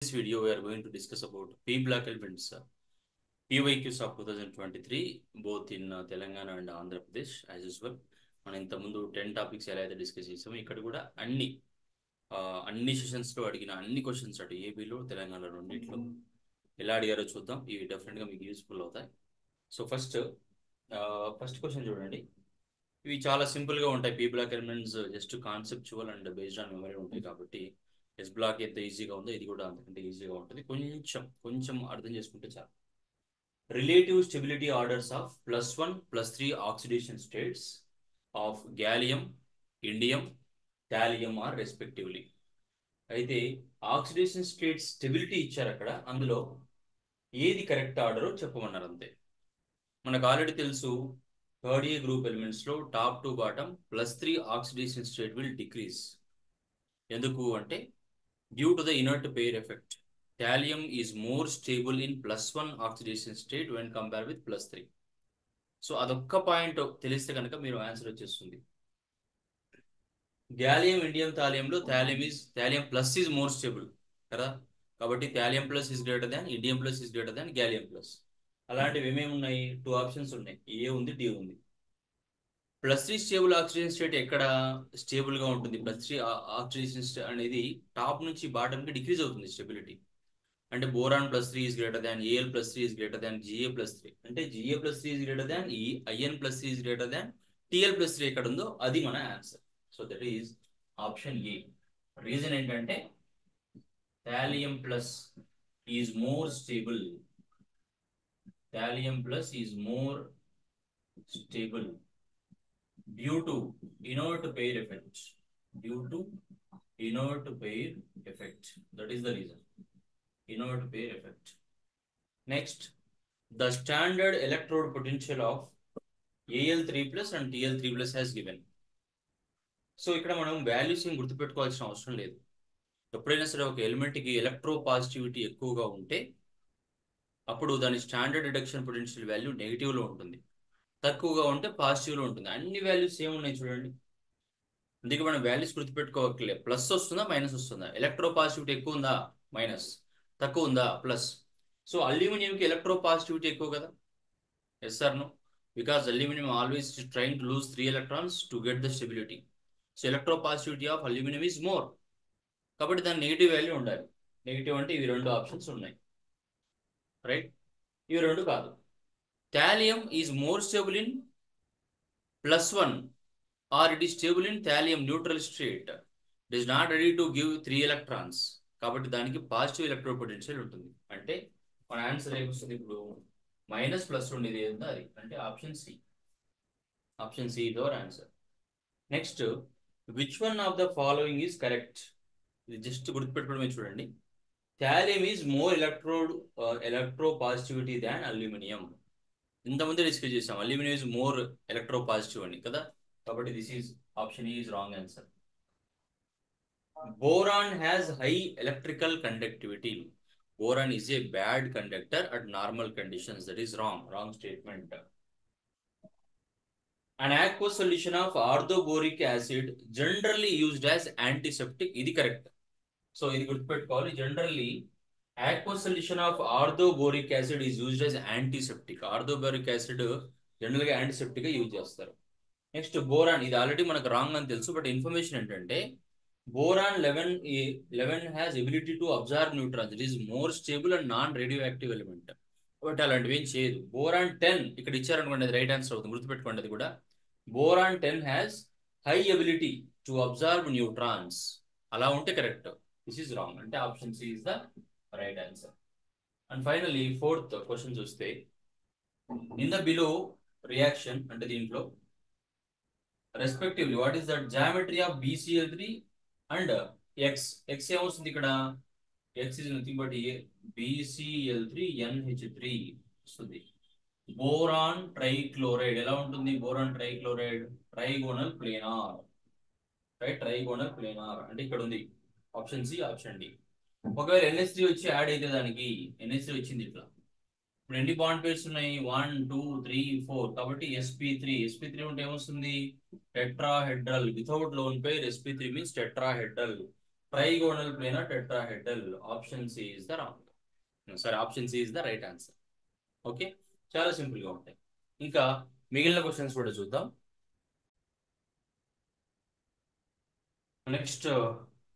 This video we are going to discuss about P block elements, PYQs of 2023 both in Telangana and Andhra Pradesh as usual. మనం ఇంతకుముందు 10 topics ఎలా అయితే discuss చేసామో ఇక్కడ కూడా అన్ని సెషన్స్లో అడిగిన అన్ని క్వశ్చన్స్ అటు ఏపీలో తెలంగాణలో రెండింటిలో ఎలా అడిగారో చూద్దాం. ఇవి డెఫినెట్గా మీకు యూస్ఫుల్ అవుతాయి. సో ఫస్ట్ క్వశ్చన్ చూడండి. ఇవి చాలా సింపుల్గా ఉంటాయి. P block elements just conceptual and based on memory ఉంటాయి కాబట్టి ఎస్ బ్లాక్ ఎంత ఈజీగా ఉందో ఇది కూడా అంతకంటే ఈజీగా ఉంటుంది. కొంచెం అర్థం చేసుకుంటే చాలు. Relative stability orders of +1, +3 oxidation states of gallium, indium, thallium are respectively. అయితే ఆక్సిడేషన్ స్టేట్ స్టెబిలిటీ ఇచ్చారు అక్కడ, అందులో ఏది కరెక్ట్ ఆర్డరో చెప్పమన్నారు అంతే. మనకు ఆల్రెడీ తెలుసు థర్డ్ ఏ గ్రూప్ ఎలిమెంట్స్లో top to bottom +3 oxidation state will decrease. ఎందుకు అంటే due to the inert pair effect, thallium is more stable in +1 oxidation state when compared with +3. So అదొక్క పాయింట్ తెలిస్తే కనుక మీరు ఆన్సర్ వచ్చేస్తుంది. గ్యాలియం, ఇండియం, థాలియంలో thallium plus is more stable కదా, కాబట్టి thallium plus is greater than, indium plus is greater than gallium plus. అలాంటివి ఏమేమి ఉన్నాయి? 2 ఆప్షన్స్ ఉన్నాయి, ఏ ఉంది, డి ఉంది. +3 స్టేబుల్ ఆక్సిజన్ స్టేట్ ఎక్కడ స్టేబుల్ గా ఉంటుంది? +3 ఆక్సిజన్ స్టేట్ అనేది టాప్ నుంచి బాటమ్ కి డిక్రీజ్ అవుతుంది స్టెబిలిటీ. అంటే boron +3 is greater than, AL +3 is greater than, Ga+3. అంటే Ga+3 is greater than, IN+3 is greater than, Tl+3 ఎక్కడ ఉందో అది మన answer. So that is option A. Reason ఏంటంటే thallium plus is more stable. Thallium plus is more stable due to inert pair effect. Due to inert pair effect. That is the reason. Inert pair effect. Next, the standard electrode potential of Al3+ and Tl3+ has given. So ఇక్కడ మనం values ఏం గుర్తుపెట్టుకోవాల్సిన అవసరం లేదు. ఎప్పుడైనా సరే ఒక ఎలిమెంట్కి electro positivity ఎక్కువగా ఉంటే అప్పుడు దాని స్టాండర్డ్ రిడక్షన్ పొటెన్షియల్ వాల్యూ నెగిటివ్లో ఉంటుంది, తక్కువగా ఉంటే పాజిటివ్లో ఉంటుంది. అన్ని వాల్యూస్ సేమ్ ఉన్నాయి చూడండి. అందుకే మనం వాల్యూస్ గుర్తుపెట్టుకోవట్లే. ప్లస్ వస్తుందా, మైనస్ వస్తుందా? ఎలక్ట్రో పాజిటివిటీ ఎక్కువ ఉందా, మైనస్. తక్కువ ఉందా, ప్లస్. సో అల్యూమినియంకి ఎలక్ట్రో పాజిటివిటీ ఎక్కువ కదా, yes or no? Because aluminium always trying to lose 3 electrons to get the stability. So electropositivity of aluminium is more, కాబట్టి దాని నెగిటివ్ వాల్యూ ఉండాలి. నెగిటివ్ అంటే ఇవి 2 ఆప్షన్స్ ఉన్నాయి, రైట్? ఇవి 2 కాదు. Thallium is more stable in +1 or it is stable in thallium neutral state. It is not ready to give 3 electrons. కాబట్టి దానికి పాజిటివ్ ఎలక్ట్రో పొటెన్షియల్ ఉంటుంది. అంటే మన ఆన్సర్ ఏమొస్తుంది ఇప్పుడు? మైనస్ ప్లస్ ఉండేది ఏందో అది, అంటే option C. Option C is our answer. Next, which one of the following is correct? ఇది జస్ట్ గుర్తుపెట్టుకోవడమే చూడండి. Thallium is more electropositivity than aluminium. ఇంతకుముందే డిస్కస్ చేసాం, aluminium is more electropositive అని కదా, కాబట్టి this is option E is wrong answer. Boron has high electrical conductivity. Boron is a bad conductor at normal conditions. That is wrong statement. An aqueous solution of orthoboric acid generally used as antiseptic. ఇది correct. So ఇది గుర్తుపెట్టుకోవాలి. Generally aqueous solution of orthoboric acid is used as antiseptic. Orthoboric acid general గా antiseptic గా use చేస్తారు. Next boron, ఇది already మనకు wrong అని తెలుసు, బట్ ఇన్ఫర్మేషన్ ఏంటంటే boron 11 has ability to absorb neutrons. It is more stable and non radio active element, but అలాంటివి ఏం చేయదు. బోరాన్ 10 ఇక్కడ ఇచ్చారనుకోండి, అది రైట్ ఆన్సర్ అవుతుంది, గుర్తుపెట్టుకోండి. అది కూడా boron 10 has high ability to absorb neutrons. అలా ఉంటే కరెక్ట్. దిస్ ఈస్ రాంగ్, అంటే option C is the right answer. And finally fourth question చూస్తే, ఇన్ ద బిలో రియాక్షన్ అంటే దీంట్లో respectively what is the geometry of BCl3 and X ఏమొస్తుంది ఇక్కడ? X is nothing but BCl3NH3 వస్తుంది. Boron trichloride ఎలా ఉంటుంది? Boron trichloride trigonal planar, right? Trigonal planar అంటే ఇక్కడ ఉంది, ఆప్షన్ సి, ఆప్షన్ డి. ఒకవేళ NH3 వచ్చి యాడ్ అయితే దానికి NH3 వచ్చింది ఇట్లా, ఇప్పుడు ఎన్ని బాండ్ పేర్స్ ఉన్నాయి? 1 2 3 4, కాబట్టి sp3 ఉంటే ఏమొస్తుంది? Tetrahedral. Without lone pair sp3 means tetrahedral. Trigonal plane tetrahedral. Option C is the wrong. సరే, option C is the right answer. Okay, చాలా సింపుల్ గా ఉంటాయి. ఇంకా మిగిలిన క్వశ్చన్స్ కూడా చూద్దాం. Next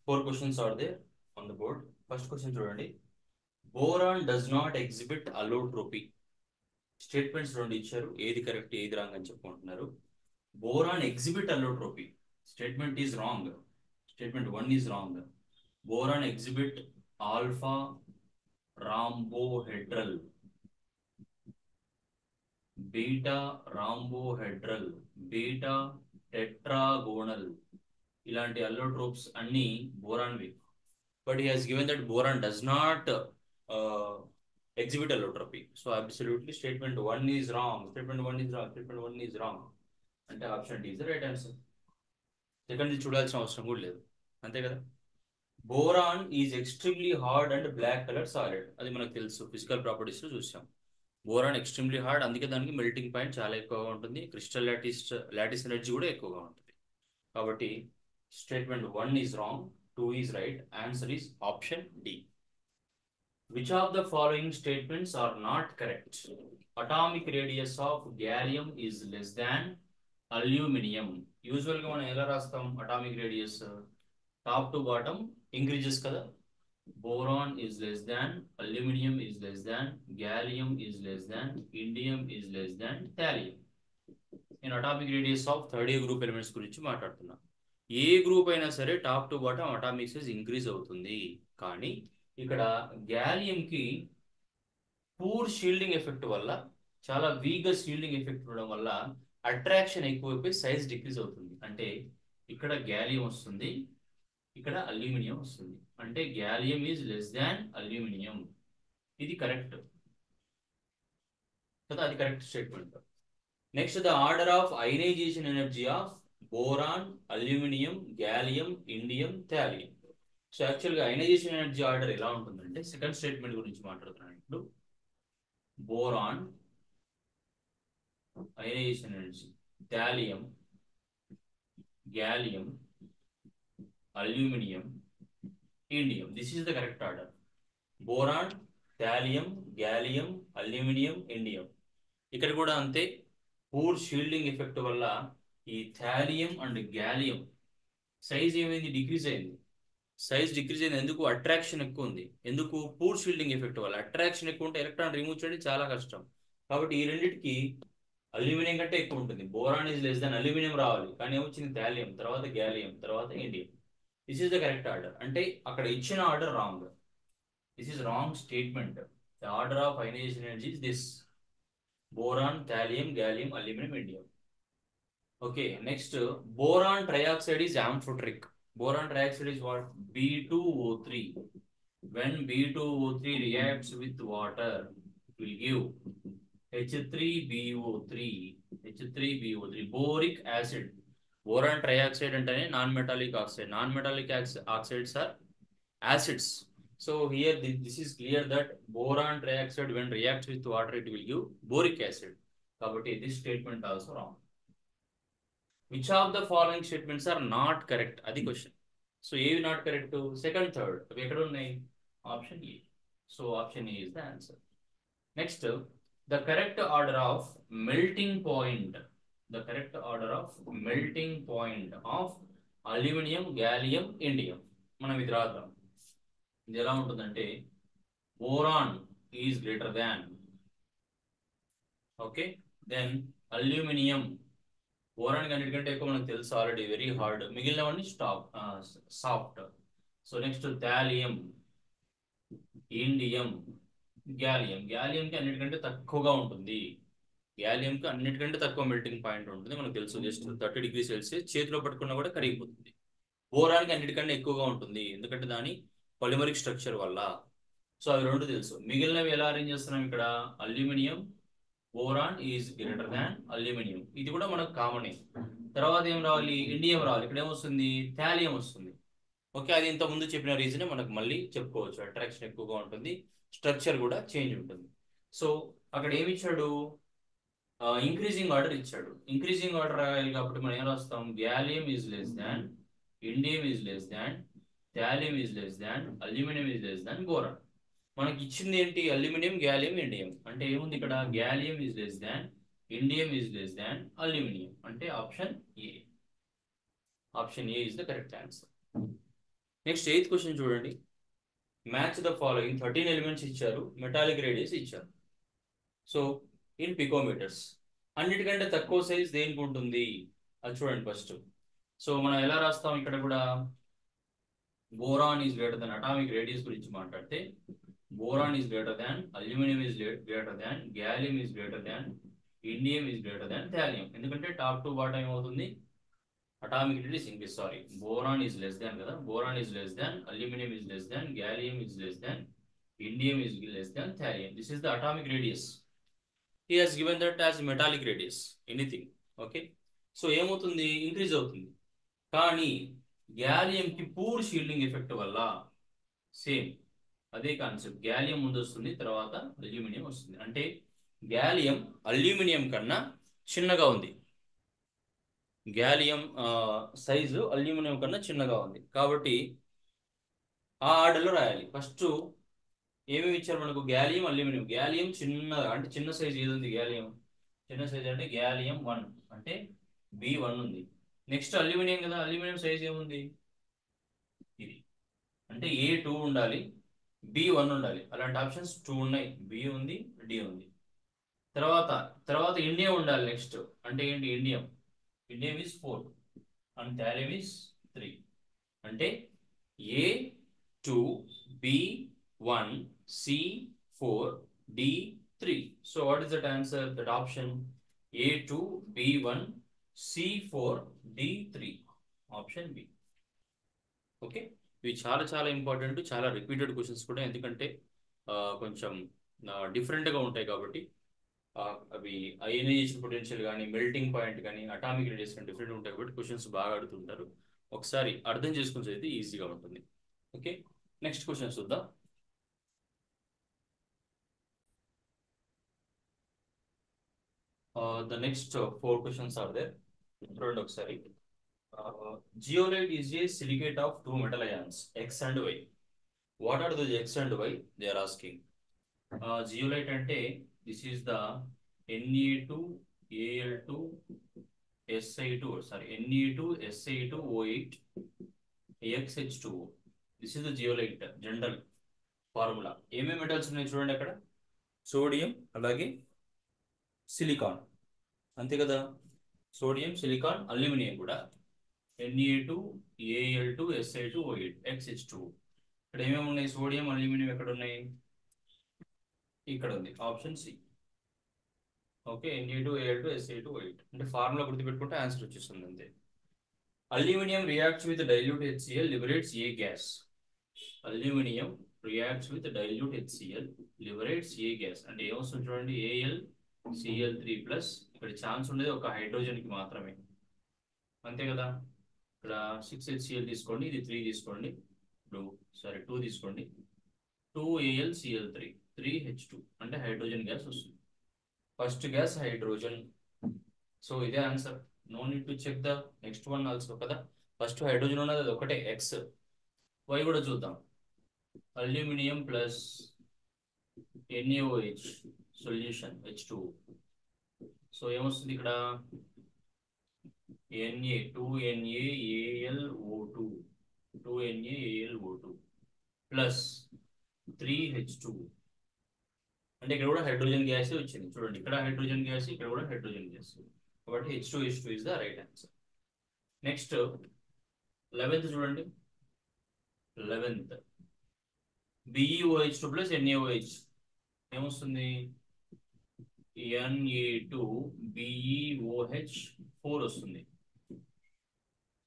4 questions are there on the board. First question చూడండి. Boron does not exhibit allotropy. Statements 2 ఇచ్చారు, ఏది కరెక్ట్ ఏది రాంగ్ అని చెప్పుకుంటున్నారు. Boron exhibit allotropy. Statement is wrong. Statement 1 is wrong. Boron exhibit alpha rhombohedral, beta rhombohedral, beta tetragonal, ఇలాంటి allotropes అన్ని బోరాన్వి. But he has given that boron does not exhibit allotropy. So absolutely statement 1 is wrong. Statement 1 is wrong. Statement 1 is wrong. అంటే option D is the right answer. Second చూడాల్సిన అవసరం కూడా లేదు, అంతే కదా. Boron is extremely hard and black colour solid. అది మనకు తెలుసు, ఫిజికల్ ప్రాపర్టీస్ లో చూసాం. బోరాన్ ఎక్స్ట్రీమ్లీ హార్డ్, అందుకే దానికి మెల్టింగ్ పాయింట్ చాలా ఎక్కువగా ఉంటుంది. క్రిస్టల్ లాటిస్ ఎనర్జీ కూడా ఎక్కువగా ఉంటుంది. కాబట్టి statement 1 is wrong, 2 is right. Answer is option D. Which of the following statements are not correct? Atomic radius of gallium is less than aluminum. Usual గా మనం ఎలా రాస్తాం atomic radius? Top to bottom increases కదా. Boron is less than, aluminum is less than, gallium is less than, indium is less than thallium. నేను atomic radius of third A group elements గురించి మాట్లాడుతున్నా. ఏ group అయినా సరే top to bottom atomic size increase అవుతుంది. కానీ ఇక్కడ గ్యాలియంకి poor shielding effect వల్ల, చాలా వీక్గా షీల్డింగ్ ఎఫెక్ట్ ఉండడం వల్ల అట్రాక్షన్ ఎక్కువైపోయి సైజ్ డిక్రీజ్ అవుతుంది. అంటే ఇక్కడ గ్యాలియం వస్తుంది, ఇక్కడ అల్యూమినియం వస్తుంది. అంటే gallium is less than aluminium. ఇది కరెక్ట్ కదా, అది correct statement. Next, the order of ionisation energy of boron, aluminium, gallium, indium, thallium. So యాక్చువల్గా అయనైజేషన్ ఎనర్జీ ఆర్డర్ ఎలా ఉంటుందంటే, సెకండ్ స్టేట్మెంట్ గురించి మాట్లాడుతున్నాను ఇప్పుడు. Boron ionisation energy, thallium, gallium, aluminium, indium. This is the correct order. Boron, thallium, gallium, aluminium, indium. ఇక్కడ కూడా అంతే. Poor shielding effect వల్ల ఈ థాలియం అండ్ గ్యాలియం సైజ్ ఏమైంది? డిక్రీజ్ అయింది. సైజ్ డిక్రీజ్ అయింది ఎందుకు? అట్రాక్షన్ ఎక్కువ ఉంది. ఎందుకు? పూర్ షీల్డింగ్ ఎఫెక్ట్ వల్ల. అట్రాక్షన్ ఎక్కువ ఉంటే ఎలక్ట్రాన్ రిమూవ్ చేయడం చాలా కష్టం. కాబట్టి ఈ రెండింటికి అల్యూమినియం కంటే ఎక్కువ ఉంటుంది. Boron is less than aluminium రావాలి, కానీ ఏమొచ్చింది? థాలియం, తర్వాత గ్యాలియం, తర్వాత indium. This is the correct order. అంటే అక్కడ ఇచ్చిన order wrong. This is wrong statement. The order of ionisation energy is this: boron, thallium, gallium, aluminium, indium. Okay, next, boron trioxide is amphoteric. Boron trioxide is what? B2O3. When B2O3 reacts with water, it will give H3BO3. H3BO3. Boric acid. Boron trioxide అంటేనే non-metallic oxide. Non-metallic oxides are acids. So here this is clear that boron trioxide when reacts with water, it will give boric acid. కాబట్టి this statement also wrong. Which of the following statements are not correct? Adi question. So A not correct. Second, third. Option A. So option A is the answer. Next, the correct order of melting point. The correct order of melting point of aluminum, gallium, indium. మనం ఇది రాద్దాం. ఇది ఎలా ఉంటుందంటే, boron is greater than. Okay. Then aluminum. Boron అన్నిటికంటే ఎక్కువ మనకు తెలుసు ఆల్రెడీ, వెరీ హార్డ్. మిగిలినవన్నీ soft. So next, thallium, indium, gallium. గ్యాలియంకి అన్నిటికంటే తక్కువగా ఉంటుంది. గ్యాలియంకి అన్నిటికంటే తక్కువ మెల్టింగ్ పాయింట్ ఉంటుంది, మనకు తెలుసు. జస్ట్ 30 degrees Celsius చేతిలో పట్టుకున్నా కూడా కరిగిపోతుంది. బోరాన్కి అన్నిటికంటే ఎక్కువగా ఉంటుంది, ఎందుకంటే దాని పాలిమరిక్ స్ట్రక్చర్ వల్ల. సో అవి రెండు తెలుసు. మిగిలినవి ఎలా అరేంజ్ చేస్తున్నాం ఇక్కడ? Aluminium, boron is greater than aluminium. ఇది కూడా మనకు కామనే. తర్వాత ఏం రావాలి? ఇండియం రావాలి. ఇక్కడ ఏమొస్తుంది? థాలియం వస్తుంది. ఓకే, అది ఇంత ముందు చెప్పిన రీజనే మనకు మళ్ళీ చెప్పుకోవచ్చు. అట్రాక్షన్ ఎక్కువగా ఉంటుంది, స్ట్రక్చర్ కూడా చేంజ్ ఉంటుంది. సో అక్కడ ఏమి ఇచ్చాడు? ఇంక్రీజింగ్ ఆర్డర్ ఇచ్చాడు. ఇంక్రీజింగ్ ఆర్డర్ రాయాలి కాబట్టి మనం ఏం రాస్తాం? Gallium is less than, indium is less than, thallium is less than, aluminium is less than boron. మనకి ఇచ్చింది ఏంటి? Aluminium, gallium, indium. అంటే ఏముంది ఇక్కడ? Gallium is less than, indium is less than aluminium. అంటే option A. Option A is the correct answer. Next 8th question చూడండి. Match the following 13 elements ఇచ్చారు, metallic radius ఇచ్చారు. సో ఇన్ పికోమీటర్స్ అన్నిటికంటే తక్కువ size దేనికి ఉంటుంది అది చూడండి ఫస్ట్. సో మనం ఎలా రాస్తాం ఇక్కడ కూడా? Boron is greater than, atomic radius గురించి మాట్లాడితే boron is greater than, aluminium is greater than, gallium is greater than, indium is greater than thallium. ఎందుకంటే టాప్ టు బాటం ఏమవుతుంది? Atomic radius increase. Sorry, boron is less than కదా, boron is less than, aluminium is less than, gallium is less than, indium is less than thallium. This is the atomic radius. he has given that as metallic radius, anything. Okay, so ఏమవుతుంది? Increase అవుతుంది. కానీ gallium కి poor shielding effect వల్ల same అదే concept, gallium ముందు వస్తుంది, తర్వాత aluminium వస్తుంది. అంటే గ్యాలియం అల్యూమినియం కన్నా చిన్నగా ఉంది. గ్యాలియం సైజు అల్యూమినియం కన్నా చిన్నగా ఉంది. కాబట్టి ఆ ఆర్డర్లో రాయాలి. ఫస్ట్ ఏమేమి ఇచ్చారు మనకు? Gallium, aluminium. గ్యాలియం చిన్న, అంటే చిన్న సైజ్ ఏది ఉంది? గ్యాలియం చిన్న సైజ్ అంటే గ్యాలియం 1 అంటే B1 ఉంది. నెక్స్ట్ అల్యూమినియం కదా, అల్యూమినియం సైజ్ ఏముంది? ఇది. అంటే A2 ఉండాలి, B1 ఉండాలి. అలాంటి ఆప్షన్స్ 2 ఉన్నాయి, B ఉంది, D ఉంది. తర్వాత తర్వాత ఇండియం ఉండాలి. నెక్స్ట్ అంటే ఏంటి? Indium. Indium is 4 and thallium is 3. అంటే A2, B1, C4, D3. So what is that answer? That option A2, B1, C4, D3. Option B. Okay, ఇవి చాలా చాలా ఇంపార్టెంట్, చాలా రిపీటెడ్ క్వశ్చన్స్ కూడా. ఎందుకంటే కొంచెం డిఫరెంట్గా ఉంటాయి కాబట్టి. అవి అయనైజేషన్ పొటెన్షియల్ కానీ, మెల్టింగ్ పాయింట్ కానీ, అటామిక్ రేడియస్ కానీ డిఫరెంట్ ఉంటాయి కాబట్టి క్వశ్చన్స్ బాగా అడుగుతుంటారు. ఒకసారి అర్థం చేసుకుని చదివితే ఈజీగా ఉంటుంది. ఓకే, నెక్స్ట్ క్వశ్చన్ చూద్దాం. The next 4 questions are there. చూడండి ఒకసారి. Zeolite is a silicate of 2 metal ions, X and Y. What are those X and Y? They are asking. Zeolite అంటే this is the Ne2Al2 Si2, sorry, Ne2Si2O8 XH2O. This is the zeolite general formula. ఏమేమి metals ఉన్నాయి చూడండి అక్కడ? Sodium, అలాగే silicon, అంతే కదా. Sodium, silicon, aluminium కూడా Ne2Al2Si2O8 XH2O. ఇక్కడ ఏమేమి ఉన్నాయి? సోడియం, అల్యూమినియం ఎక్కడ ఉన్నాయి? ఇక్కడ ఉంది, ఆప్షన్ సి. ఓకే, Ne2Al2Si2O8 అంటే ఫార్ములా గుర్తుపెట్టుకుంటే ఆన్సర్ వచ్చేస్తుంది అంతే. Aluminium reacts with dilute HCl liberates A gas. Aluminium reacts with dilute HCl liberates A gas. అంటే ఏమొస్తుంది చూడండి? AlCl3+. ఇక్కడ ఛాన్స్ ఉండేది ఒక హైడ్రోజన్ కి మాత్రమే, అంతే కదా. ఇక్కడ 6HCl తీసుకోండి, ఇది 3 తీసుకోండి, 2 తీసుకోండి, 2AlCl3, 3H2 అంటే హైడ్రోజన్ గ్యాస్ వస్తుంది. First gas hydrogen. సో ఇదే answer. No need to check the next one also కదా. ఫస్ట్ హైడ్రోజన్ ఉన్నది, అది ఒకటే X. Y కూడా చూద్దాం. Aluminium plus NaOH solution H2O. సో ఏమొస్తుంది ఇక్కడ? Na2NaAlO2 2NaAlO2 plus 3H2. అంటే ఇక్కడ కూడా హైడ్రోజన్ గ్యాస్ వచ్చింది చూడండి. ఇక్కడ హైడ్రోజన్ గ్యాస్, ఇక్కడ కూడా హైడ్రోజన్ గ్యాస్. కాబట్టి H2H2 is the right answer. Next 11th చూడండి. 11th BeOH2 ప్లస్ NaOH ఏమొస్తుంది? Na2BeOH4 వస్తుంది.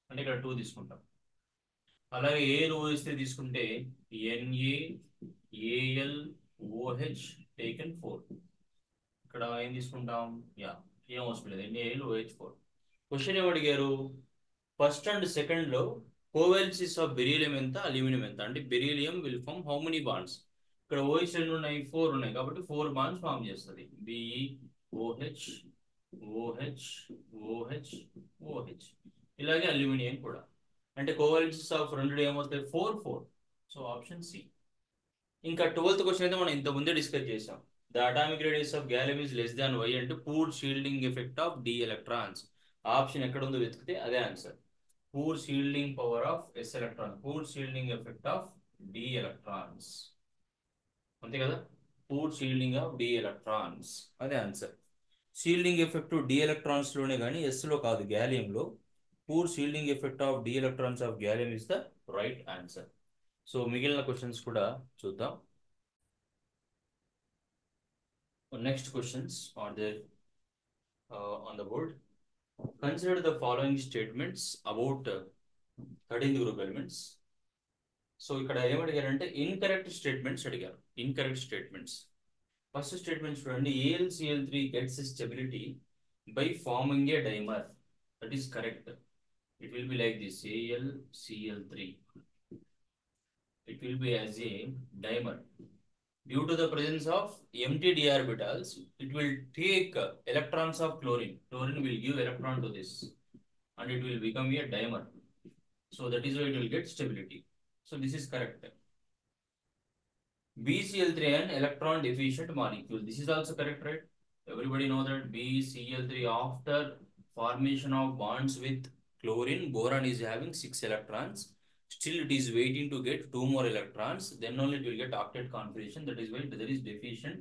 అంటే ఇక్కడ 2 తీసుకుంటాం. అలాగే AlOH3 తీసుకుంటే NaAlOH టేకెన్ 4. ఇక్కడ ఏం తీసుకుంటాం? ఏం అవసరం లేదు, NaAlOH4. క్వశ్చన్ ఏం అడిగారు? ఫస్ట్ అండ్ సెకండ్ లో కోవెలెన్సీస్ ఆఫ్ బెరీలియం ఎంత, అల్యూమినియం ఎంత. అంటే beryllium will form how many bonds? ఇక్కడ OH 2 ఉన్నాయి, 4 ఉన్నాయి, కాబట్టి 4 బాండ్స్ ఫార్మ్ చేస్తుంది. BeOH OH OH OH. ఇలాగే అల్యూమినియం కూడా. అంటే కోవాలెన్సెస్ ఆఫ్ 2 ఏమవుతాయి 4 4. So option C. ఇంకా 12th క్వశ్చన్ అయితే మనం ఇంత ముందే డిస్కస్ చేసాం. The atomic radius of gallium is less than why అంటే poor shielding effect of D electrons. Option ఎక్కడ ఉందో వెతికితే అదే answer. Poor shielding power of s electron, poor shielding effect of D electrons. అంతే కదా, poor shielding of D electrons అదే answer. Shielding effect d electrons లోనే కానీ ఎస్ లో కాదు, గ్యాలియంలో. Poor shielding effect of D electrons of gallium is the right answer. So మిగిలిన questions కూడా చూద్దాం. Next questions are there on the board. Consider the following statements about 13th group elements. So ఇక్కడ ఏమడిగారంటే incorrect statements అడిగారు. Incorrect statements. First statement చూడండి, AlCl3 gets stability by forming a dimer. That is correct. It will be like this, AlCl3. It will be as a dimer. Due to the presence of empty d orbitals, it will take electrons of chlorine. Chlorine will give electron to this and it will become a dimer. So that is why it will get stability. So this is correct. BCl3 an electron deficient molecule. This is also correct, right? Everybody know that BCl3 after formation of bonds with chlorine, boron is having 6 electrons. Still it is waiting to get 2 more electrons, then only it will get octet configuration. That is why there is deficient.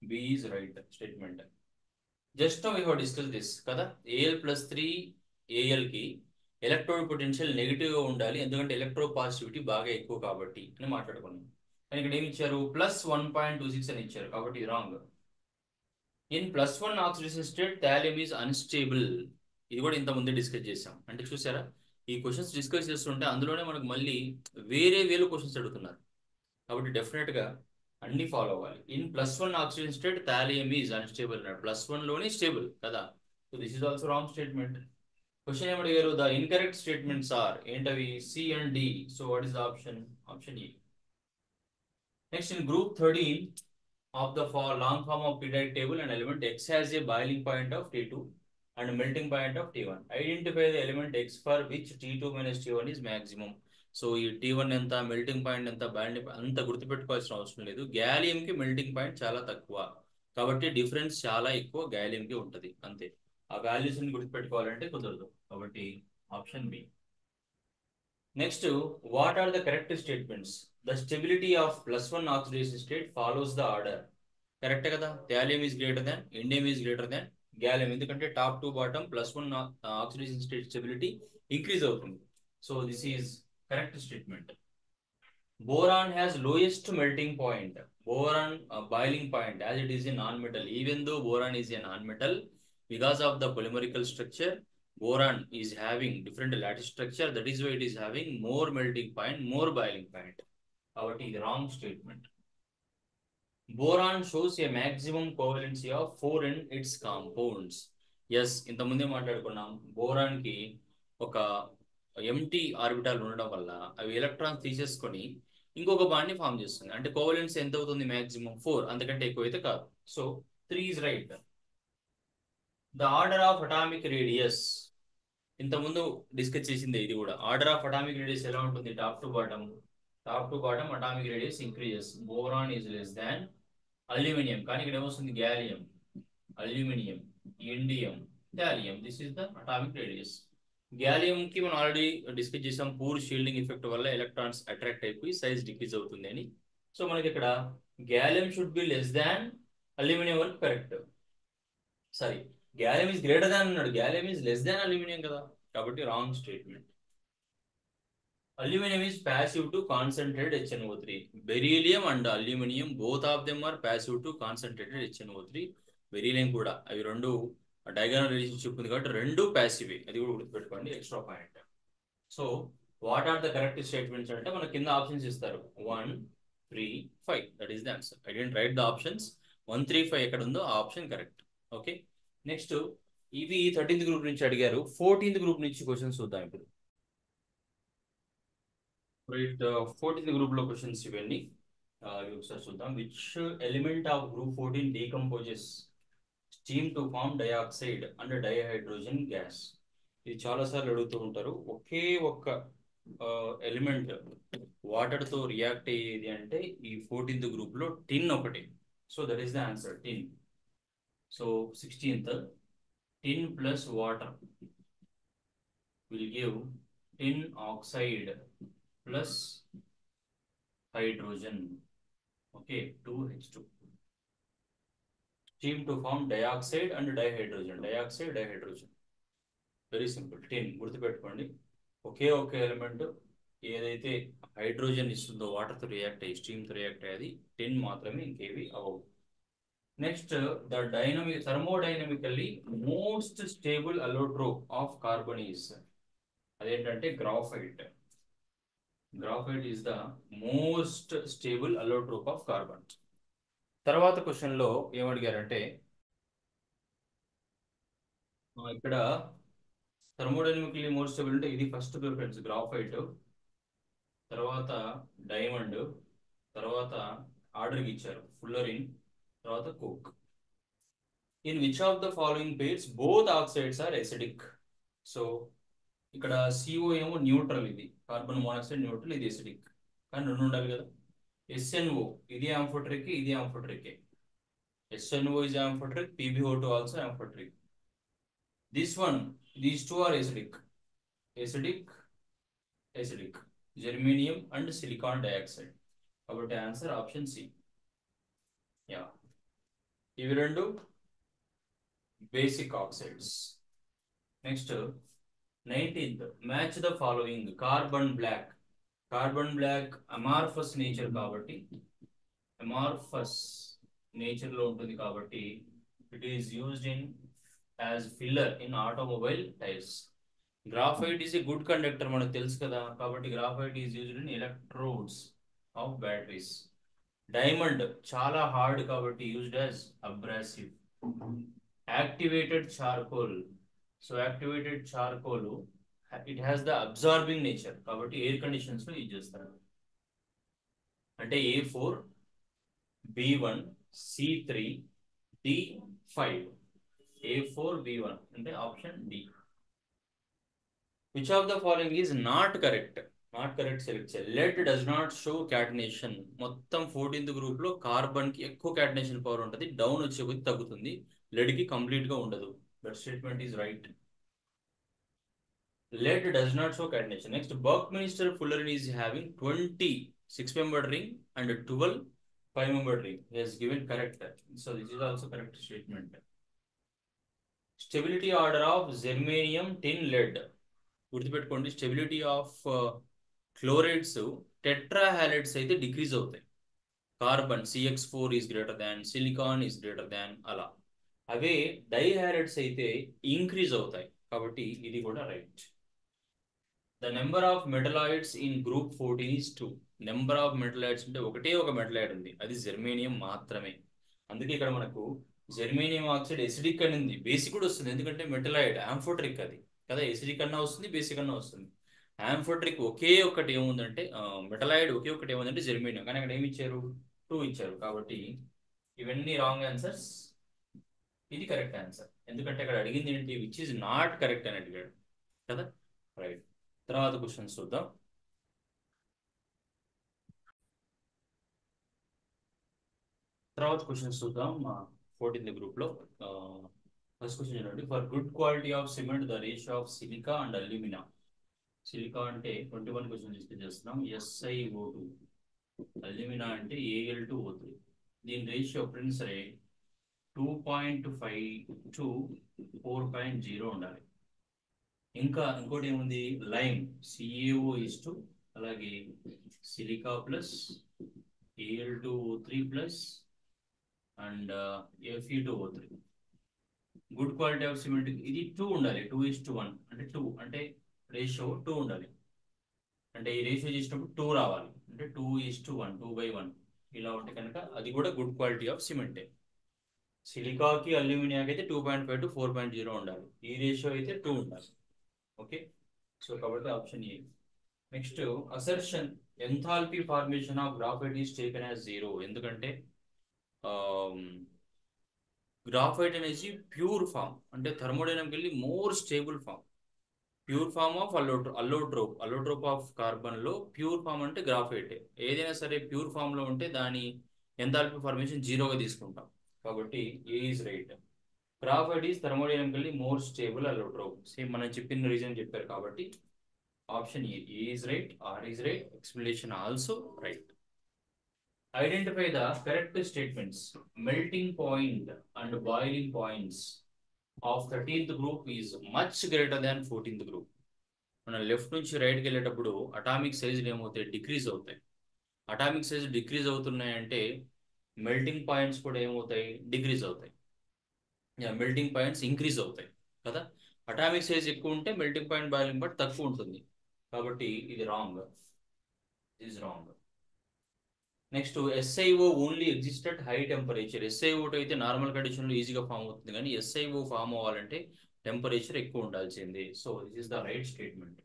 B is right statement. Just now we have discussed this kada, Al plus 3 Al ki electrode potential negative గా ఉండాలి, ఎందుకంటే ఎలక్ట్రోపాజిటివిటీ బాగా ఎక్కువ కాబట్టి అని మాట్లాడుకున్నాం. కానీ ఇక్కడ ఏమి ఇచ్చారు, +1.26 అని ఇచ్చారు, కాబట్టి wrong. In +1 oxidation state thallium is unstable. ఇది కూడా ఇంత ముందే డిస్కస్ చేసాం. అంటే చూసారా, ఈ క్వశ్చన్స్ డిస్కస్ చేస్తుంటే అందులోనే మనకు మళ్ళీ వేరే క్వశ్చన్స్ అడుగుతున్నారు. కాబట్టి డెఫినెట్ గా అన్ని ఫాలో అవ్వాలి. In +1 oxygen state thallium is unstable అన్నాడు. +1 లోనే స్టేబుల్ కదా. So this is also wrong statement. Question ఏమడిగారు, ద ఇన్కరెక్ట్ స్టేట్మెంట్స్ ఆర్ ఏంటవి, C and D. So what is the option, option A. Next in group 13 of the long form of periodic table, an element X has a boiling point of T2 and melting point of T1. Identify the element X for which T2 minus T1 is maximum. So ఈ T1 ఎంత, melting point ఎంత, boiling అంత గుర్తుపెట్టుకోవాల్సిన అవసరం లేదు. Gallium కి melting point చాలా తక్కువ కాబట్టి డిఫరెన్స్ చాలా ఎక్కువ గ్యాలియం కి ఉంటుంది, అంతే. ఆ వాల్యూస్ ని గుర్తుపెట్టుకోవాలంటే కుదరదు, కాబట్టి option B. Next, what are the correct statements? The stability of +1 oxidation state follows the order. Correct కదా, thallium is greater than, indium is greater than gallium, ఎందుకంటే top to bottom +1 oxidation state stability increase అవుతుంది. So this is correct statement. Boron has lowest melting point. Boron boiling point as it is a non-metal. Even though boron is a non-metal, because of the polymerical structure, boron is having different lattice structure. That is why it is having more melting point, more boiling point. కాబట్టి ఇది wrong statement. Boron shows a maximum covalency of 4 in its compounds. Yes, ఇంతకుముందే మాట్లాడుకున్నాం, boron కి ఒక empty orbital ఉండడం వల్ల అవి electrons తీసేసుకొని ఇంకొక బాండ్ ని ఫామ్ చేస్తుంది. అంటే కోవలెన్సీ ఎంత అవుతుంది, మాక్సిమం 4, అంతకంటే ఎక్కువ అయితే కాదు. So 3 is right. The order of atomic radius, ఇంతకుముందు డిస్కస్ చేసింది ఇది కూడా. ఆర్డర్ ఆఫ్ అటామిక్ రేడియస్ ఎలా ఉంటుంది, top to bottom. Top to bottom atomic radius increases. Boron is less than aluminum. కానీ ఇక్కడ ఏమొస్తుంది, gallium, aluminum, indium, thallium. This is the atomic radius. Gallium కి మనం ఆల్రెడీ డిస్కస్ చేసాం, పూర్ షీల్డింగ్ ఎఫెక్ట్ వల్ల electrons attract అయిపోయి size decrease అవుతుంది అని. సో మనకి ఇక్కడ gallium should be less than aluminum వరకు correct. Sorry, gallium is greater than అన్నాడు, gallium is less than aluminum కదా, కాబట్టి wrong statement. Aluminum is passive to concentrated HNO3. Beryllium and aluminum, both of them are passive to concentrated HNO3. Beryllium కూడా, అవి రెండు diagonal relationship ఉంది కాబట్టి రెండు passive. అది కూడా గుర్తుపెట్టుకోండి, extra point. So what are the correct statements అంటే మన కింద ఆప్షన్స్ ఇస్తారు, 1, 3, 5. That is the answer. I didn't write the options. 1, 3, 5 ఎక్కడ ఉందో ఆ ఆప్షన్ కరెక్ట్. ఓకే, నెక్స్ట్ ఇవి 13th గ్రూప్ నుంచి అడిగారు. 14th గ్రూప్ నుంచి క్వశ్చన్స్ చూద్దాం ఇప్పుడు. రైట్, 14th గ్రూప్ లో క్వశ్చన్స్ ఇవన్నీ ఒకసారి చూద్దాం. Which element of group 14 decomposes steam to form dioxide and dihydrogen gas? ఇది చాలా సార్లు అడుగుతూ ఉంటారు. ఒకే ఒక్క ఎలిమెంట్ వాటర్తో రియాక్ట్ అయ్యేది అంటే ఈ 14th గ్రూప్లో టిన్ ఒకటి. So that is the answer, tin. So 16th, tin plus water will give tin oxide plus hydrogen. Okay, 2H2. Steam to form dioxide and dihydrogen. Dioxide, dihydrogen. Very simple. Tin గుర్తుపెట్టుకోండి. ఒకే element ఏదైతే hydrogen ఇస్తుందో వాటర్తో react అయ్యి స్టీమ్తో react అయ్యేది టిన్ మాత్రమే, ఇంకేవి అవ్వవు. Next, the thermodynamically most stable allotrope of carbon is, అదేంటంటే graphite. Graphite is the most stable allotrope of carbon. తర్వాత క్వశ్చన్లో ఏమడిగారంటే ఇక్కడ థర్మోడైనమికల్లీ మోస్ట్ స్టేబుల్ అంటే ఇది ఫస్ట్ ప్రిఫరెన్స్ గ్రాఫైట్, తర్వాత డైమండ్, తర్వాత ఆర్డర్కి ఇచ్చారు ఫుల్లరిన్, తర్వాత coke. In which of the following pairs both oxides are acidic? So ఇక్కడ CO ఏమో న్యూట్రల్, ఇది కార్బన్ మోనాక్సైడ్ న్యూట్రల్, ఇది ఎసిడిక్, కానీ రెండు ఉండాలి కదా. SNO ఇది ఆంఫోటరిక్, ఇది ఆంఫోటరిక్. SNO is amphoteric, PbO2 also amphoteric. This one, these two are acidic. Acidic. Germanium and silicon dioxide. About answer option C. Yeah. ఇవి రెండు basic oxides. Next, 19th, match the following. Carbon black. Carbon black amorphous nature కాబట్టి, amorphous nature లో ఉంటుంది కాబట్టి it is used in as filler in automobile tires. Graphite is a good conductor మనకు తెలుసు కదా, కాబట్టి graphite is used in electrodes of batteries. Diamond చాలా hard కాబట్టి used as abrasive. Activated charcoal, so activated charcoal it has the absorbing nature కాబట్టి air conditions లో use చేస్తారు. అంటే A4, B1, C3, D5. A4, B1 అంటే option D. Which of the following is not correct? Not correct select చేయాలి. Lead does not show catenation. మొత్తం 14th group లో carbon కి ఎక్కువ catenation పవర్ ఉంటుంది, డౌన్ వచ్చే కొద్ది తగ్గుతుంది, lead కి కంప్లీట్ గా ఉండదు. That statement is right. Lead does not show catenation. Next, Buckminster fullerene is having 20 6-membered ring and 12 5-membered ring. He has given correct. So this is also correct statement. Stability order of germanium, tin, lead. గుర్తుపెట్టుకోండి, stability of chlorides టెట్రాహాలైడ్స్ అయితే decrease అవుతాయి. Carbon CH4 is greater than, silicon is greater దాన్, అలా. అవే dihalides అయితే increase అవుతాయి, కాబట్టి ఇది కూడా right. The number of metalloids in group 14 is 2. Number of metalloids అంటే ఒకటే ఒక మెటలాయిడ్ ఉంది, అది జెర్మేనియం మాత్రమే. అందుకే ఇక్కడ మనకు జెర్మేనియం ఆక్సైడ్ ఎసిడిక్ అని ఉంది, బేసిక్ కూడా వస్తుంది, ఎందుకంటే మెటలాయిడ్ ఆంఫోటరిక్ అది కదా, ఎసిడిక్ అన్నా వస్తుంది, బేసిక్ అన్నా వస్తుంది. ఆంఫోటరిక్ ఒకే ఒకటి ఏముందంటే మెటలాయిడ్ ఒకే ఒకటి ఏముందంటే జెర్మేనియం, కానీ అక్కడ ఏమి ఇచ్చారు, 2 ఇచ్చారు, కాబట్టి ఇవన్నీ రాంగ్ ఆన్సర్స్. ఇది కరెక్ట్ ఆన్సర్, ఎందుకంటే అక్కడ అడిగింది ఏంటి, విచ్ ఈజ్ నాట్ కరెక్ట్ అని అడిగాడు కదా, రైట్. తర్వాత క్వశ్చన్స్ చూద్దాం. తర్వాత క్వశ్చన్స్ చూద్దాం 14th గ్రూప్ లో. ఫస్ట్ క్వశ్చన్ చూడండి. For good quality of cement the ratio of silica and alumina. Silica అంటే 21 క్వశ్చన్ డిస్కస్ చేస్తున్నాం. SiO2. అల్యూమినా అంటే Al2O3. దీని రేషియో ఎప్పుడైనా సరే 2.5 to 4.0 ఉండాలి. ఇంకా ఇంకోటి ఏముంది, లైమ్ CaO, అలాగే silica plus Al2O3 plus and Fe2O3. Good quality of cement ఇది 2 ఉండాలి, 2:1 అంటే 2 అంటే రేషియో 2 ఉండాలి. అంటే ఈ రేషియో చేసినప్పుడు 2 రావాలి, అంటే 2:1, 2/1 ఇలా ఉంటే కనుక అది కూడా గుడ్ క్వాలిటీ ఆఫ్ సిమెంటే. సిలికాకి అల్యూమినియాకి అయితే 2.5 to 4.0 ఉండాలి, ఈ రేషియో అయితే 2 ఉండాలి. ఓకే, సో కాబట్టి option A. Next, assertion enthalpy formation of graphite is taken as 0. ఎందుకంటే గ్రాఫైట్ అనేది ప్యూర్ ఫామ్, అంటే thermodynamically more stable form. Pure form of allotrope of carbon లో ప్యూర్ ఫామ్ అంటే గ్రాఫైట్. ఏదైనా సరే ప్యూర్ ఫామ్ లో ఉంటే దాని ఎంథాల్పీ ఫార్మేషన్ జీరోగా తీసుకుంటాం. కాబట్టి A is right. Graphite is thermodynamically more stable allotrope. Same మనం చెప్పిన రీజన్ చెప్పారు కాబట్టి option A is right, R is right, explanation also right. Identify the correct statements. Melting point and boiling points of 13th group is much greater than 14th group. మనం left నుంచి రైట్కి వెళ్ళేటప్పుడు atomic సైజులు ఏమవుతాయి? Decrease అవుతాయి. Atomic size decrease అవుతున్నాయంటే melting points కూడా ఏమవుతాయి? డిక్రీజ్ అవుతాయి. మెల్టింగ్ పాయింట్స్ ఇంక్రీజ్ అవుతాయి కదా. అటామిక్ సైజ్ ఎక్కువ ఉంటే మెల్టింగ్ పాయింట్ బాయిలింగ్ పాయింట్ తక్కువ ఉంటుంది. కాబట్టి ఇది wrong. Is wrong. Next SiO only exist at high temperature. SiO అయితే నార్మల్ కండిషన్లో ఈజీగా ఫామ్ అవుతుంది, కానీ SiO ఫామ్ అవ్వాలంటే టెంపరేచర్ ఎక్కువ ఉండాల్సింది. So this is the right statement.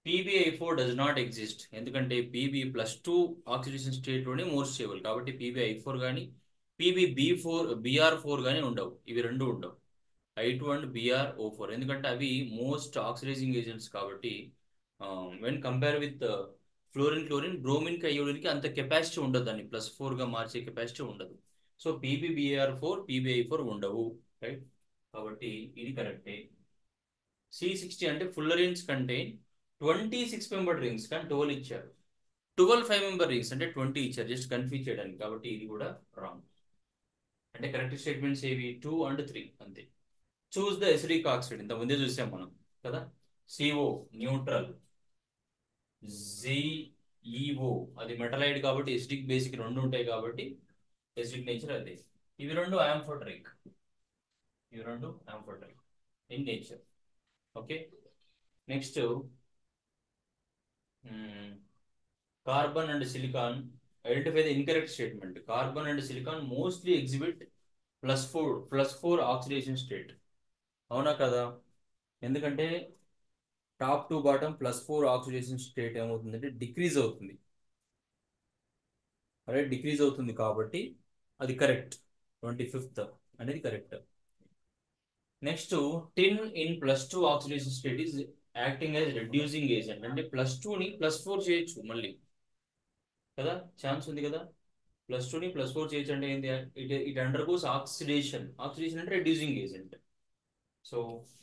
PbI4 does not exist. ఎందుకంటే Pb+2 ఆక్సిడేషన్ స్టేట్లోనే మోర్ స్టేబుల్. కాబట్టి PbI4 కానీ Br4 కానీ ఉండవు. ఇవి రెండు ఉండవు, I2 అండ్ BrO4. ఎందుకంటే అవి మోస్ట్ ఆక్సిడైజింగ్ ఏజెంట్స్. కాబట్టి when compare with fluorine, chlorine, బ్రోమిన్కి, అయోడిన్కి అంత కెపాసిటీ ఉండదు, దాన్ని +4గా మార్చే కెపాసిటీ ఉండదు. సో PbBr4 PbI4 ఉండవు, రైట్. కాబట్టి ఇది కరెక్టే. C60 అంటే ఫుల్లరిన్స్ కంటే 26 మెంబర్ రింగ్స్ కానీ 12 ఇచ్చారు. 12 5 మెంబర్ రింగ్స్ అంటే 20 ఇచ్చారు, జస్ట్ కన్ఫ్యూజ్ చేయడానికి. కాబట్టి ఇది కూడా రాంగ్. అంటే కరెక్ట్ స్టేట్మెంట్స్ ఏవి? 2 అండ్ 3 అంతే. Choose the acidic oxide. ఇంత ముందే చూసాం మనం కదా. CO న్యూట్రల్, ZeO అది మెటలైడ్ కాబట్టి ఎసిడిక్ బేసిక్ రెండు ఉంటాయి కాబట్టి ఎసిడిక్ నేచర్ అదే. ఇవి రెండు amphoteric in nature. Okay. Next carbon and silicon. Identify the incorrect statement. Carbon and silicon mostly exhibit +4 oxidation state. అవునా కదా? ఎందుకంటే top to bottom +4 oxidation state ఏమవుతుందంటే డిక్రీజ్ అవుతుంది, రైట్. డిక్రీజ్ అవుతుంది కాబట్టి అది కరెక్ట్. 25th అనేది correct. Next tin in +2 oxidation state is acting as reducing agent. అంటే +2ని +4 చేయొచ్చు మళ్ళీ కదా, ఛాన్స్ ఉంది కదా. +2ని +4 చేయొచ్చు అంటే ఏంటి? It undergoes oxidation. ఆక్సిడేషన్ అంటే reducing agent. So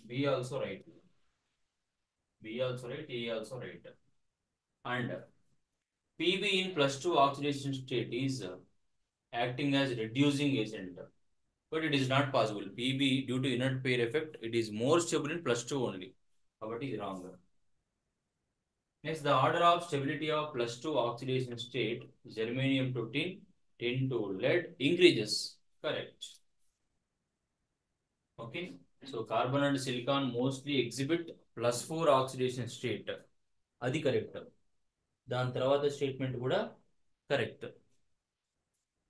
B also right. A also right. And Pb in +2 oxidation state is acting as reducing agent, but it is not possible. Pb due to inert pair effect, it is more stable in +2 only. But it is wrong. Next, the order of stability of +2 oxidation state, germanium to tin to lead increases. Correct. Okay. So carbon and silicon mostly exhibit +4 oxidation state. అది correct. దాని తర్వాత statement కూడా correct.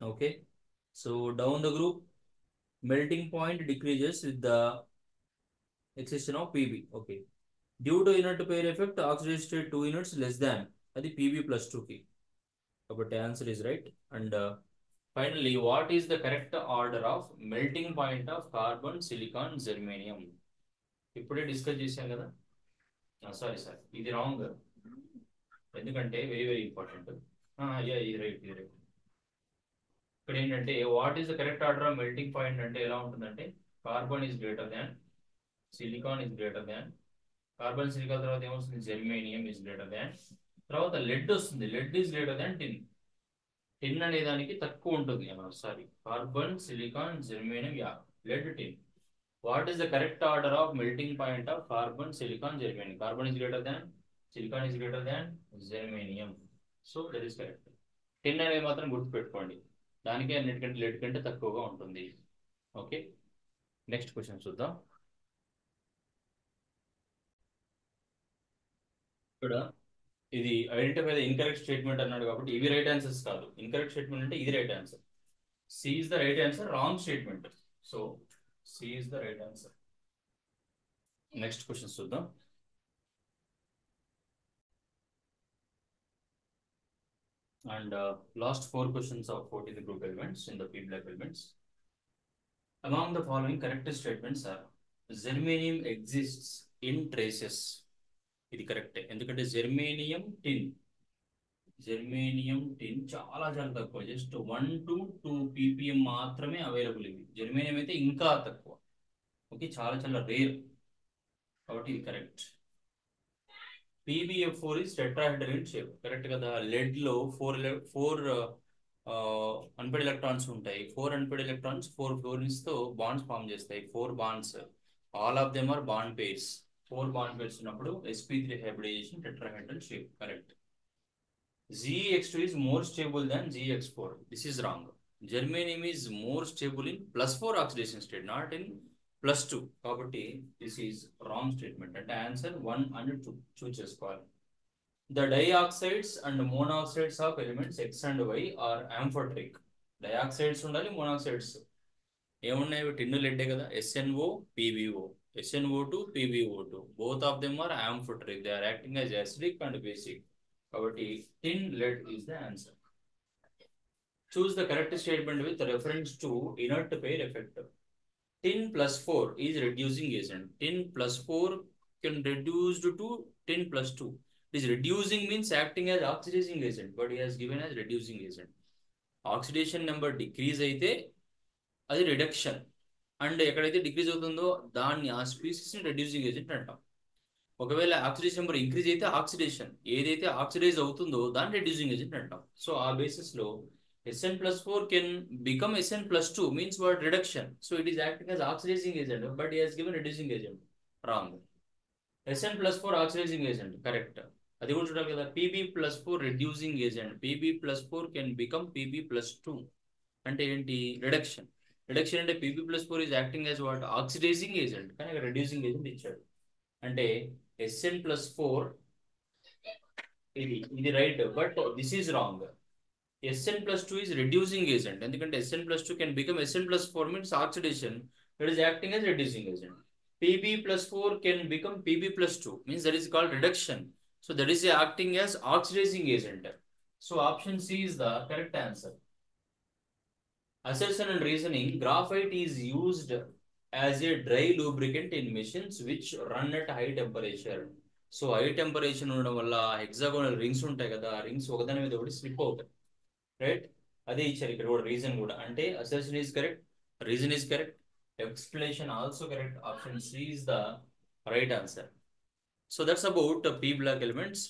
Okay. So down the group melting point decreases with the ఎక్సెషన్ of Pb. Okay. Due to inert pair effect oxidation state 2 units less than, అది Pb+2కి. కాబట్టి answer is right. And finally what is the correct order of melting point of carbon, silicon, germanium? ఇప్పుడే discuss చేశాం కదా. Sorry ఇది wrong. ఎందుకంటే very very important. ఇది right. ఇక్కడ ఏంటంటే what is the correct order of melting point అంటే ఎలా ఉంటుందంటే carbon is greater than, silicon is greater than, carbon silicon తర్వాత ఏమొస్తుంది? జెర్మేనియం ఈజ్ గ్రేటర్ దాన్, తర్వాత లెడ్ వస్తుంది. Lead is greater than tin. Tin అనే దానికి తక్కువ ఉంటుంది. Sorry, carbon, silicon, germanium, lead, tin. What is the correct order of melting point of carbon, silicon, germanium? Carbon is greater than, silicon is greater than, germanium. So that is correct. Tin అనేది మాత్రం గుర్తుపెట్టుకోండి, దానికి అన్నిటికంటే lead కంటే తక్కువగా ఉంటుంది. Okay. Next question చూద్దాం. ఇక్కడ ఇది ఐడెంటిఫై ద ఇన్కరెక్ట్ స్టేట్మెంట్ అన్నాడు కాబట్టి ఇవి రైట్ ఆన్సర్స్ కాదు. ఇన్కరెక్ట్ స్టేట్మెంట్ అంటే ఇది right answer. C is the right answer. Wrong statement. So C is the right answer. Next question చూద్దాం. And last 4 questions of 14 group elements in the P block elements. Among the following correct statements are: Germanium exists in traces. ఇది కరెక్టే, ఎందుకంటే germanium టిన్, చాలా చాలా తక్కువ, just 1 to 2 ppm మాత్రమే available. ఇది germanium అయితే ఇంకా తక్కువ. ఓకే, చాలా చాలా రేర్, కాబట్టి ఇది correct. PbF4 is tetrahedral in shape. Correct కదా. లెడ్ లో ఫోర్ అన్పెయిడ్ ఎలక్ట్రాన్స్ ఉంటాయి. 4 అన్పెయిడ్ ఎలక్ట్రాన్స్ 4 ఫ్లోరిన్స్ తో బాండ్స్ ఫామ్ చేస్తాయి. 4 bonds, all of them are bond pairs. 4 bond pairs ఉన్నప్పుడు sp3 hybridization tetrahedral shape. Correct. Zx2 is more stable than Zx4. This is wrong. Germanium is more stable in +4 oxidation state, not in +2. కాబట్టి this is wrong statement. అంటే answer 1 and 2 చూస్ చేసుకోవాలి. The dioxides and monoxides of elements X and Y are amphoteric. Dioxides ఉండాలి, monoxides ఏమున్నాయి? Tin లెడ్డే కదా. SNO, PbO, SNO2, PbO2. Both of them are amphoteric. They are acting as acidic and basic. కాబట్టి tin lead is the answer. Choose the correct statement with reference to inert pair effect. Tin plus 4 is reducing agent. Tin plus 4 can reduced to tin plus 2. It is reducing means acting as oxidizing agent, but he has given as reducing agent. Oxidation number decrease అయితే అది reduction, and ఎక్కడైతే decrease అవుతుందో దాన్ని ఆ species ని reducing agent అంటాం. ఒకవేళ oxidation number increase అయితే ఆక్సిడేషన్, ఏదైతే ఆక్సిడైజ్ అవుతుందో దాన్ని రెడ్యూసింగ్ ఏజెంట్ అంటాం. సో ఆ బేసిస్ లో Sn+4 can become Sn+2 means what? Reduction. So it is acting as oxidizing agent, but he has given reducing agent. Wrong. Sn+4 oxidizing agent. Correct. అది కూడా చూడాలి కదా. Pb+4 reducing agent. Pb+4 can become Pb+2. అంటే ఏంటి? Reduction. Reduction అంటే Pb+4 is acting as what? Oxidizing agent. కానీ reducing agent ఇచ్చాడు. అంటే Sn+4 ఇది right, but this is wrong. Sn+2 is reducing agent. ఎందుకంటే Sn+2 can become Sn+4 means oxidation. That is acting as reducing agent. Pb+4 can become Pb+2 means that is called reduction. So that is acting as oxidizing agent. So option C is the correct answer. Assertion and reasoning. Graphite is used as a dry lubricant in machines which run at high temperature. So high temperature ఉండడం వల్ల hexagonal rings ఉంటాయి కదా, ఆ rings ఒకదాని మీద ఒకటి slip అవుతాయి. Right, అదే ఇచ్చారు ఇక్కడ కూడా రీజన్ కూడా. అంటే assertion is correct, reason is correct, explanation also correct. Option C is the right answer. So that's about P block elements.